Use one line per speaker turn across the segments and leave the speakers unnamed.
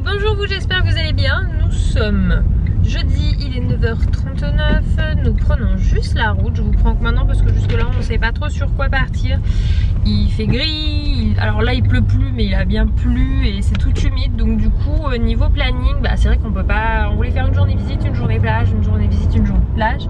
bonjour vous, j'espère que vous allez bien. Nous sommes jeudi, il est 9h39. Nous prenons juste la route. Je vous prends que maintenant parce que jusque là on ne sait pas trop sur quoi partir. Il fait gris, alors là il pleut plus mais il a bien plu et c'est tout humide. Donc du coup niveau planning, c'est vrai qu'on peut pas. On voulait faire une journée visite, une journée plage, une journée visite, une journée plage.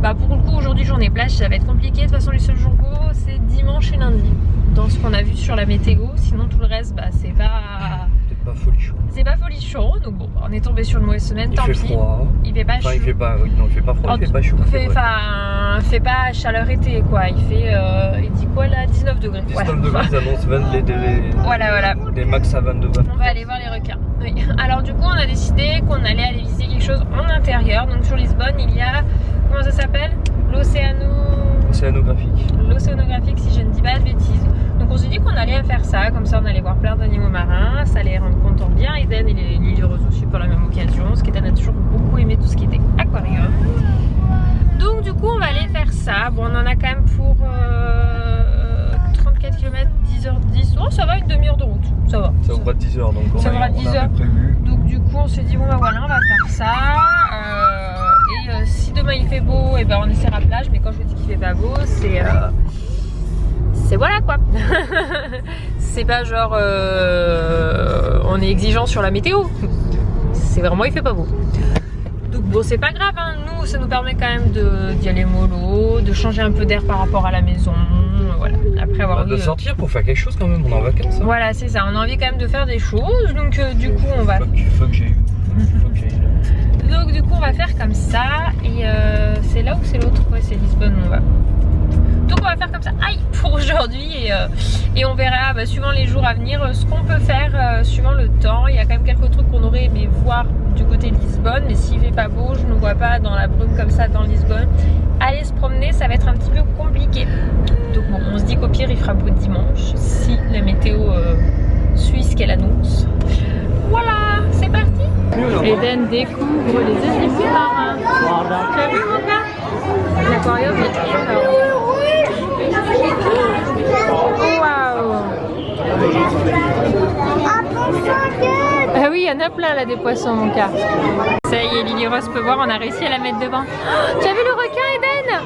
Pour le coup aujourd'hui journée plage ça va être compliqué. De toute façon les seuls jours beaux c'est dimanche et lundi. Dans ce qu'on a vu sur la météo, sinon tout le reste c'est pas
folichon.
C'est pas folichon, donc bon, on est tombé sur une mauvaise semaine, tant pis.
Il fait froid.
Il fait pas chaud.
Il fait pas froid, il fait pas chaud.
Il fait pas chaleur été quoi, il fait, il dit quoi là, 19 degrés.
19 degrés, ils annoncent
voilà.
Des max à 22 degrés.
On va aller voir les requins. Oui. Alors du coup on a décidé qu'on allait aller visiter quelque chose en intérieur. Donc sur Lisbonne il y a, comment ça s'appelle, l'océanographique si je ne dis pas de bêtises. Donc on s'est dit qu'on allait faire ça, comme ça on allait voir plein d'animaux marins, ça allait rendre content bien Eden et Lily Rose aussi pour la même occasion, parce qu'Eden a toujours beaucoup aimé tout ce qui était aquarium. Donc du coup on va aller faire ça, bon on en a quand même pour 34 km, 10h10, oh ça va, une demi-heure de route, ça va.
Ça vaut 10 heures donc on
a 10 heures. Donc du coup on s'est dit bon voilà on va faire ça. Si demain il fait beau, et on essaiera plage, mais quand je vous dis qu'il fait pas beau, c'est voilà quoi. C'est pas genre on est exigeant sur la météo, c'est vraiment il fait pas beau. Donc bon c'est pas grave, hein. Nous ça nous permet quand même d'y aller mollo, de changer un peu d'air par rapport à la maison, voilà. Après avoir
de sortir pour faire quelque chose quand même, on est en vacances. Hein.
Voilà c'est ça, on a envie quand même de faire des choses, donc du coup on va...
Faut que j'aille.
Donc du coup on va faire comme ça et c'est là ou c'est l'autre? Ouais c'est Lisbonne où on va. Donc on va faire comme ça, aïe, pour aujourd'hui et on verra suivant les jours à venir ce qu'on peut faire suivant le temps. Il y a quand même quelques trucs qu'on aurait aimé voir du côté de Lisbonne, mais s'il fait pas beau, je ne vois pas dans la brume comme ça dans Lisbonne. Aller se promener ça va être un petit peu compliqué. Donc bon on se dit qu'au pire il fera beau dimanche si la météo suit ce qu'elle annonce. Voilà, c'est parti. Eden découvre les animaux marins. Tu as vu mon gars? L'aquarium est énorme. Waouh! Ah oui, il y en a plein là des poissons mon gars. Ça y est, Lily Rose peut voir, on a réussi à la mettre devant. Oh, tu as vu le requin Eden?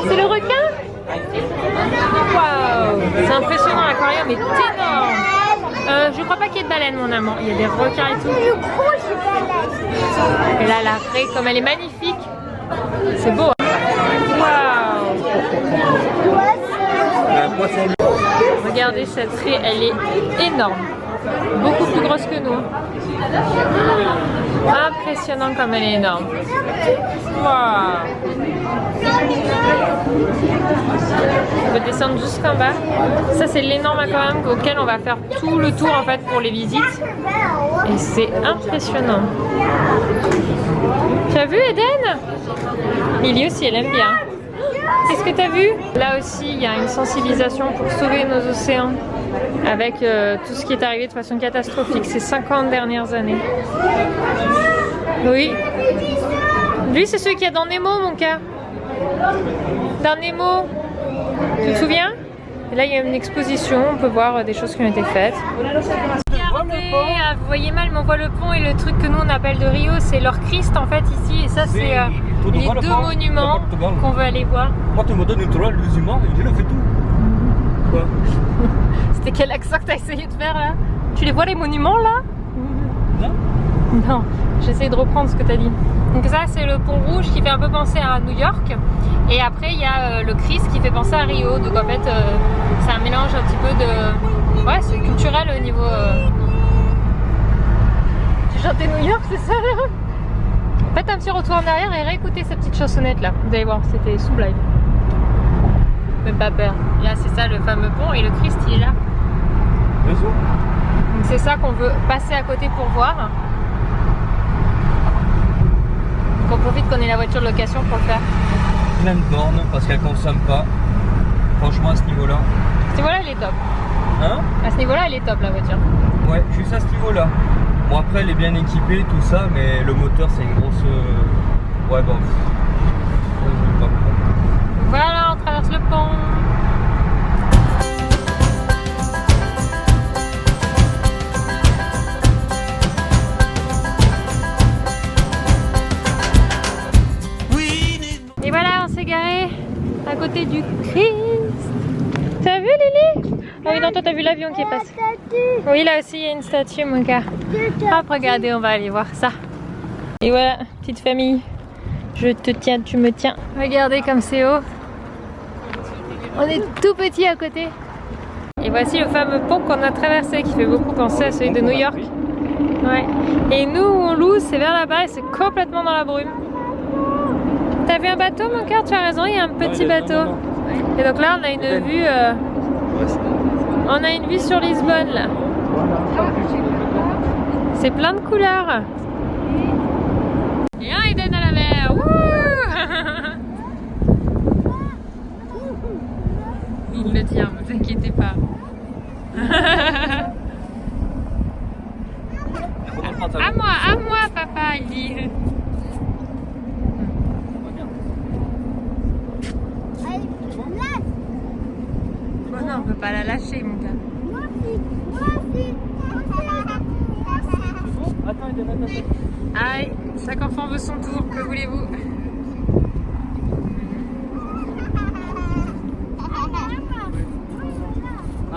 C'est le requin? Waouh! C'est impressionnant, l'aquarium est énorme. Je crois pas qu'il y ait de baleines mon amant, il y a des requins et tout. Et là la raie comme elle est magnifique. C'est beau hein. Waouh. Regardez cette raie, elle est énorme. Beaucoup plus grosse que nous. Impressionnant comme elle est énorme. Waouh. On peut descendre jusqu'en bas. Ça c'est l'énorme aquarium auquel on va faire tout le tour en fait pour les visites. Et c'est impressionnant. Tu as vu Eden? Lily aussi elle aime bien. Qu'est-ce que tu as vu? Là aussi il y a une sensibilisation pour sauver nos océans. Avec tout ce qui est arrivé de façon catastrophique ces 50 dernières années. Oui. Lui c'est celui qui est dans Nemo mon cas. Dans Nemo. Tu te souviens? Et là il y a une exposition, on peut voir des choses qui ont été faites. Regardez, vous voyez mal mais on voit le pont et le truc que nous on appelle de Rio, c'est leur Christ en fait ici. Et ça c'est les deux monuments qu'on veut aller voir.
Moi tu me donnes une toile, les humains, je le fais tout. Quoi?
C'était quel accent que tu as essayé de faire là? Tu les vois les monuments là?
Non.
Non, j'essaie de reprendre ce que tu as dit. Donc ça c'est le pont rouge qui fait un peu penser à New York. Et après il y a le Christ qui fait penser à Rio. Donc en fait c'est un mélange un petit peu de... Ouais c'est culturel au niveau... Tu chantais New York c'est ça là? Faites un petit retour en arrière et réécoutez cette petite chansonnette là. Vous allez voir, c'était sublime. Même pas peur. Là c'est ça le fameux pont et le Christ il est là. Donc c'est ça qu'on veut passer à côté pour voir. Donc on profite qu'on ait la voiture de location pour le faire.
Plein de bornes parce qu'elle consomme pas. Franchement à ce niveau là.
À ce niveau là elle est top.
Hein? À
ce niveau là elle est top la voiture.
Ouais juste à ce niveau là. Bon après elle est bien équipée tout ça mais le moteur c'est une grosse... Ouais bon.
Voilà on traverse le pont. côté du Christ. T'as vu Lily? Oh oui, non, toi t'as vu l'avion qui est passé. Oui, là aussi il y a une statue, mon gars. Hop, regardez, on va aller voir ça. Et voilà, petite famille. Je te tiens, tu me tiens. Regardez comme c'est haut. On est tout petit à côté. Et voici le fameux pont qu'on a traversé qui fait beaucoup penser à celui de New York. Ouais. Et nous où on loue, c'est vers là-bas et c'est complètement dans la brume. T'as vu un bateau, mon cœur? Tu as raison, il y a un petit bateau. Et donc là, on a une vue. On a une vue sur Lisbonne là. C'est plein de couleurs. Et un Eden à la mer. Wouh. Il le tient, vous inquiétez pas. À moi, papa, il dit. Oh non, on peut pas la lâcher, mon gars. Aïe, chaque enfant veut son tour, que voulez-vous?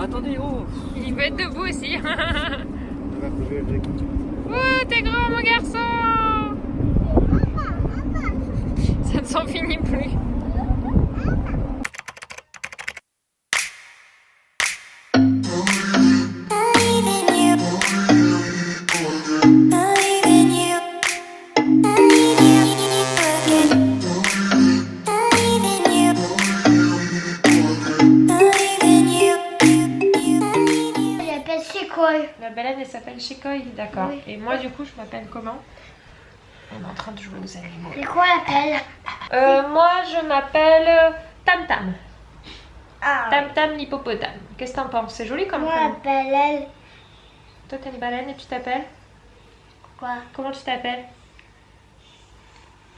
Attendez, oh!
Il veut être debout aussi. Oh, t'es grand, mon garçon! Ça ne s'en finit plus. La baleine, elle s'appelle Shekoi, d'accord. Oui. Et moi, du coup, je m'appelle comment? On est en train de jouer aux animaux.
C'est quoi l'appel?
Moi, je m'appelle Tam Tam.
Ah.
Tam Tam l'hippopotame. Qu'est-ce que t'en penses? C'est joli comme
Moi,
prénom.
l'appelle elle.
Toi, t'es une baleine et tu t'appelles?
Quoi?
Comment tu t'appelles?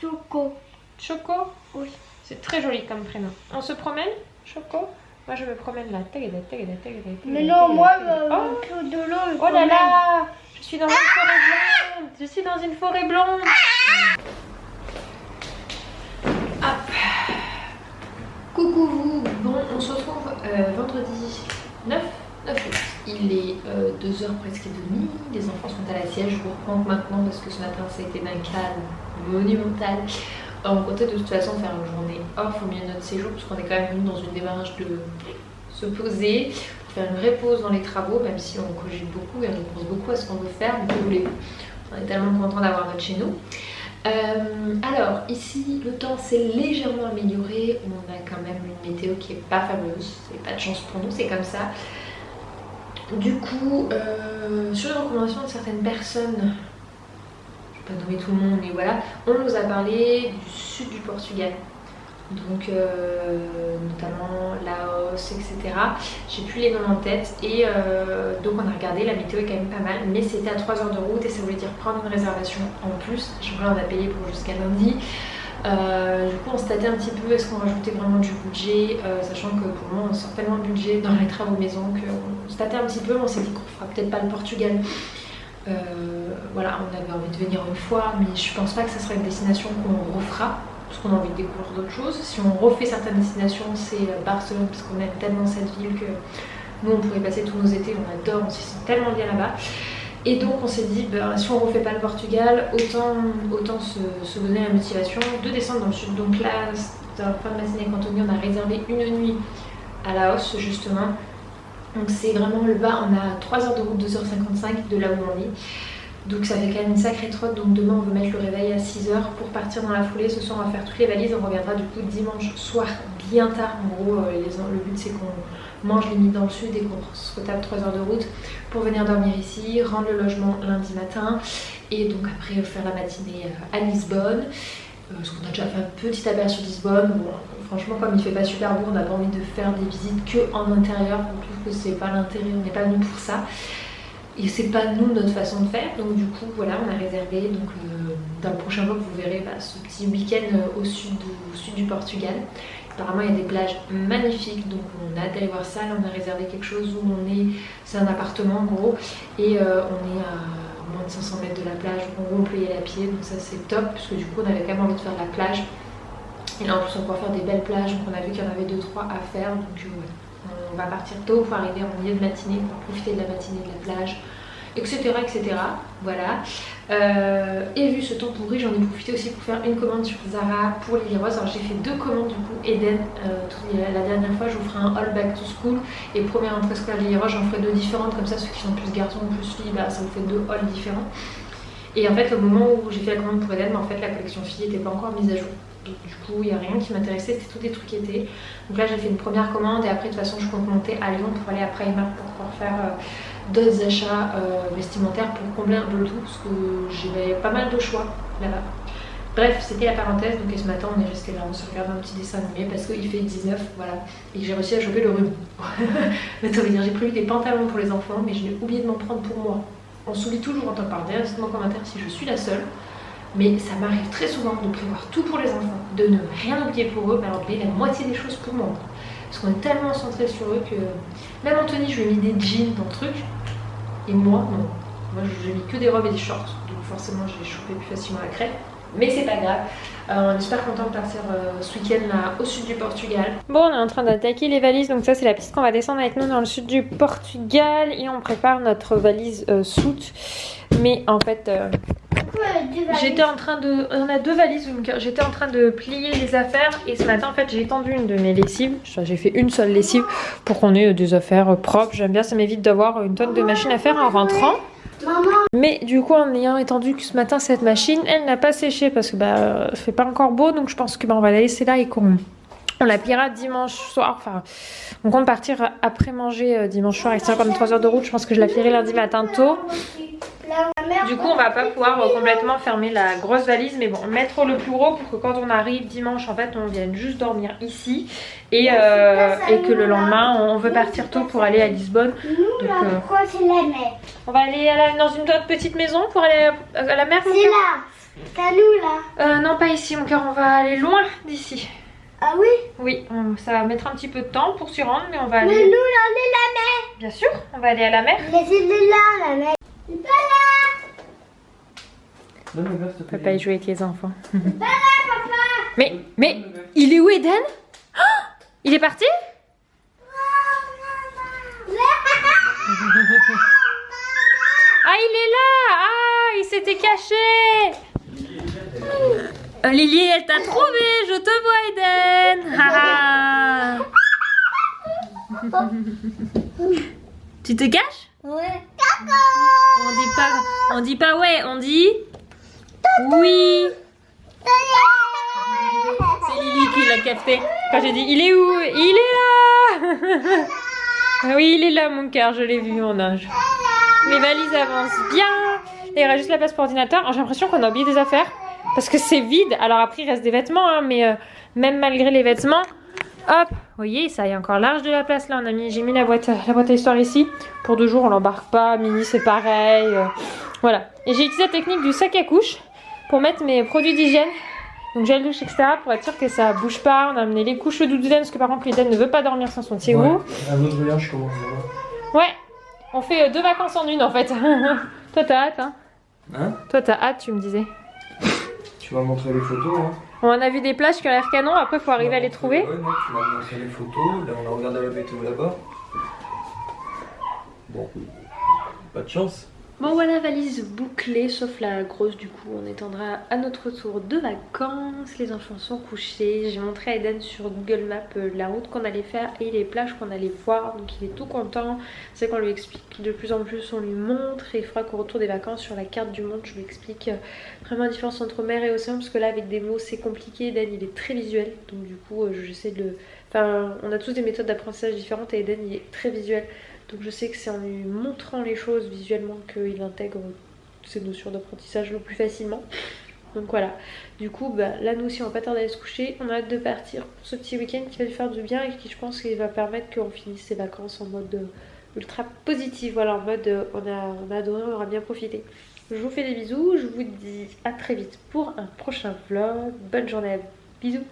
Choco.
Choco?
Oui.
C'est très joli comme prénom. On se promène, Choco? Moi, je me promène là.
Mais non, moi, plus de l'eau.
Oh là là! Je suis dans une forêt blonde! Je suis dans une forêt blonde! Hop! Coucou vous! Bon, on se retrouve vendredi 9 août. Il est 2h presque et demie. Les enfants sont à la sieste. Je vous reprends maintenant parce que ce matin, ça a été d'un calme monumental. On comptait de toute façon faire une journée off au milieu de notre séjour parce qu'on est quand même venu dans une démarche de se poser, faire une vraie pause dans les travaux, même si on cogite beaucoup et on pense beaucoup à ce qu'on veut faire, mais que voulez-vous? On est tellement content d'avoir notre chez nous. Alors ici le temps s'est légèrement amélioré, on a quand même une météo qui est pas fabuleuse, c'est pas de chance pour nous, c'est comme ça. Du coup, sur les recommandations de certaines personnes, pas nommer tout le monde, mais voilà, on nous a parlé du sud du Portugal, donc notamment Laos, etc. J'ai plus les noms en tête et donc on a regardé, la météo est quand même pas mal, mais c'était à 3 heures de route et ça voulait dire prendre une réservation en plus. On a payé pour jusqu'à lundi. Du coup on se tâtait un petit peu, est-ce qu'on rajoutait vraiment du budget, sachant que pour le moment on sort tellement de budget dans les travaux maison qu'on se tâtait un petit peu, on s'est dit qu'on fera peut-être pas le Portugal. Voilà, on avait envie de venir une fois, mais je pense pas que ça sera une destination qu'on refera, parce qu'on a envie de découvrir d'autres choses. Si on refait certaines destinations, c'est Barcelone, parce qu'on aime tellement cette ville que nous on pourrait passer tous nos étés, on adore, on s'y sent tellement bien là-bas. Et donc on s'est dit, ben, si on refait pas le Portugal, autant se donner la motivation de descendre dans le sud. Donc là, dans la fin de matinée avec Anthony, on a réservé une nuit à Laos justement. Donc c'est vraiment le bas, on a 3 heures de route, 2h55 de là où on est. Donc ça fait quand même une sacrée trotte, donc demain on veut mettre le réveil à 6h pour partir dans la foulée. Ce soir on va faire toutes les valises, on reviendra du coup dimanche soir bien tard. En gros le but c'est qu'on mange limite dans le sud et qu'on se retape 3 heures de route pour venir dormir ici, rendre le logement lundi matin et donc après faire la matinée à Lisbonne. Parce qu'on a déjà fait un petit aperçu de Lisbonne. Bon, franchement comme il fait pas super beau, on n'a pas envie de faire des visites que en intérieur. On trouve que c'est pas l'intérêt, on n'est pas venu pour ça. Et c'est pas nous notre façon de faire, donc du coup voilà on a réservé, donc dans le prochain vlog vous verrez ce petit week-end au sud du Portugal. Apparemment il y a des plages magnifiques, donc on a hâte d'aller voir ça. Là on a réservé quelque chose où on est, c'est un appartement en gros, et on est à moins de 500 mètres de la plage, donc en gros on peut y aller à pied, donc ça c'est top, parce que du coup on avait quand même envie de faire la plage. Et là en plus on va pouvoir faire des belles plages, donc on a vu qu'il y en avait 2-3 à faire, donc ouais. On va partir tôt pour arriver en milieu de matinée, pour profiter de la matinée, de la plage, etc. etc. Voilà. Et vu ce temps pourri, j'en ai profité aussi pour faire une commande sur Zara pour Lily Rose. Alors j'ai fait 2 commandes du coup. Eden, la dernière fois je vous ferai un haul back to school. Et première rentrée scolaire Lily Rose, j'en ferai 2 différentes. Comme ça ceux qui sont plus garçons ou plus filles, bah, ça vous fait 2 hauls différents. Et en fait le moment où j'ai fait la commande pour Eden, en fait la collection fille n'était pas encore mise à jour. Donc du coup il n'y a rien qui m'intéressait, c'était tous des trucs été. Donc là j'ai fait une première commande et après de toute façon je compte monter à Lyon pour aller à Primark pour pouvoir faire d'autres achats vestimentaires pour combler un peu le tout parce que j'avais pas mal de choix là-bas. Bref, c'était la parenthèse. Donc et ce matin on est resté là, on se regarde un petit dessin animé parce qu'il fait 19, voilà. Et j'ai réussi à choper le rhume. Mais ça veut dire j'ai prévu des pantalons pour les enfants mais je l'ai oublié de m'en prendre pour moi. On s'oublie toujours en tant que parent. Dites-moi en commentaire si je suis la seule. Mais ça m'arrive très souvent de prévoir tout pour les enfants, de ne rien oublier pour eux, mais alors oublier la moitié des choses pour moi. Parce qu'on est tellement centré sur eux que... Même Anthony, je lui ai mis des jeans dans le truc, et moi, non. Moi, je lui ai mis que des robes et des shorts, donc forcément, je l'ai chopé plus facilement à la crêpe. Mais c'est pas grave, on est super content de partir ce week-end là au sud du Portugal. Bon, on est en train d'attaquer les valises, donc ça c'est la piste qu'on va descendre avec nous dans le sud du Portugal. Et on prépare notre valise soute. Mais en fait... j'étais en train de... On a 2 valises, donc j'étais en train de plier les affaires. Et ce matin en fait j'ai étendu une de mes lessives. J'ai fait une seule lessive pour qu'on ait des affaires propres. J'aime bien, ça m'évite d'avoir une tonne de machine à faire en rentrant. Mais du coup en ayant étendu que ce matin cette machine, elle n'a pas séché parce que bah ça fait pas encore beau. Donc je pense que bah, on va la laisser là et qu'on la pliera dimanche soir. Enfin on compte partir après manger dimanche soir avec 53 heures de route. Je pense que je la plierai lundi matin tôt. Du coup on va pas pouvoir complètement fermer la grosse valise, mais bon, mettre le plus gros pour que quand on arrive dimanche en fait on vienne juste dormir ici et que le lendemain on veut partir tôt pour aller à Lisbonne. Donc, on va aller dans une autre petite maison pour aller à la mer.
C'est là, c'est à nous là.
Non pas ici mon cœur, on va aller loin d'ici.
Ah oui?
Oui, ça va mettre un petit peu de temps pour s'y rendre, mais on va aller...
Mais nous là on est la mer.
Bien sûr, on va aller à la mer.
Mais c'est là la mer. C'est pas là.
Donne le verre, s'il te plaît.
Papa il joue avec les enfants.
C'est pas là papa.
Mais il est où Eden? Oh, il est parti? Ah il est là. Ah il s'était caché. Lily elle t'a trouvé. Je te vois Eden. Tu te caches?
Ouais.
On dit pas ouais, on dit oui. C'est Lily qui l'a capté. Quand j'ai dit il est où? Il est là. Oui il est là mon cœur, je l'ai vu mon ange. Mes valises avancent bien. Et il reste juste la place pour ordinateur. J'ai l'impression qu'on a oublié des affaires. Parce que c'est vide. Alors après il reste des vêtements hein, mais même malgré les vêtements, hop, vous voyez ça y est encore large de la place là. J'ai mis la boîte à histoire ici. Pour 2 jours on l'embarque pas. Mini c'est pareil. Voilà. Et j'ai utilisé la technique du sac à couche pour mettre mes produits d'hygiène. Donc gel douche etc. pour être sûr que ça bouge pas. On a amené les couches d'Eden parce que par contre Eden ne veut pas dormir sans son Thiego.
Ouais. Un autre voyage comment ça va?
Ouais. On fait 2 vacances en une en fait. Toi t'as hâte hein?
Hein?
Toi t'as hâte tu me disais.
Tu m'as montré les photos hein?
On a vu des plages qui ont l'air canon, après faut arriver à les trouver.
Ouais mec, tu m'as montré les photos, là on a regardé la météo là-bas. Bon, pas de chance.
Bon voilà, valise bouclée, sauf la grosse du coup. On étendra à notre retour de vacances. Les enfants sont couchés. J'ai montré à Eden sur Google Maps la route qu'on allait faire et les plages qu'on allait voir. Donc il est tout content. C'est qu'on lui explique de plus en plus, on lui montre. Et il faudra qu'au retour des vacances sur la carte du monde, je lui explique vraiment la différence entre mer et océan. Parce que là avec des mots c'est compliqué. Eden il est très visuel. Donc du coup j'essaie de le... Enfin on a tous des méthodes d'apprentissage différentes et Eden il est très visuel. Donc je sais que c'est en lui montrant les choses visuellement qu'il intègre ces notions d'apprentissage le plus facilement. Donc voilà, du coup bah, là nous aussi on va pas tarder à aller se coucher. On a hâte de partir pour ce petit week-end qui va lui faire du bien et qui je pense qu'il va permettre qu'on finisse ses vacances en mode ultra positif. Voilà, en mode on a adoré, on aura bien profité. Je vous fais des bisous, je vous dis à très vite pour un prochain vlog. Bonne journée à vous, bisous.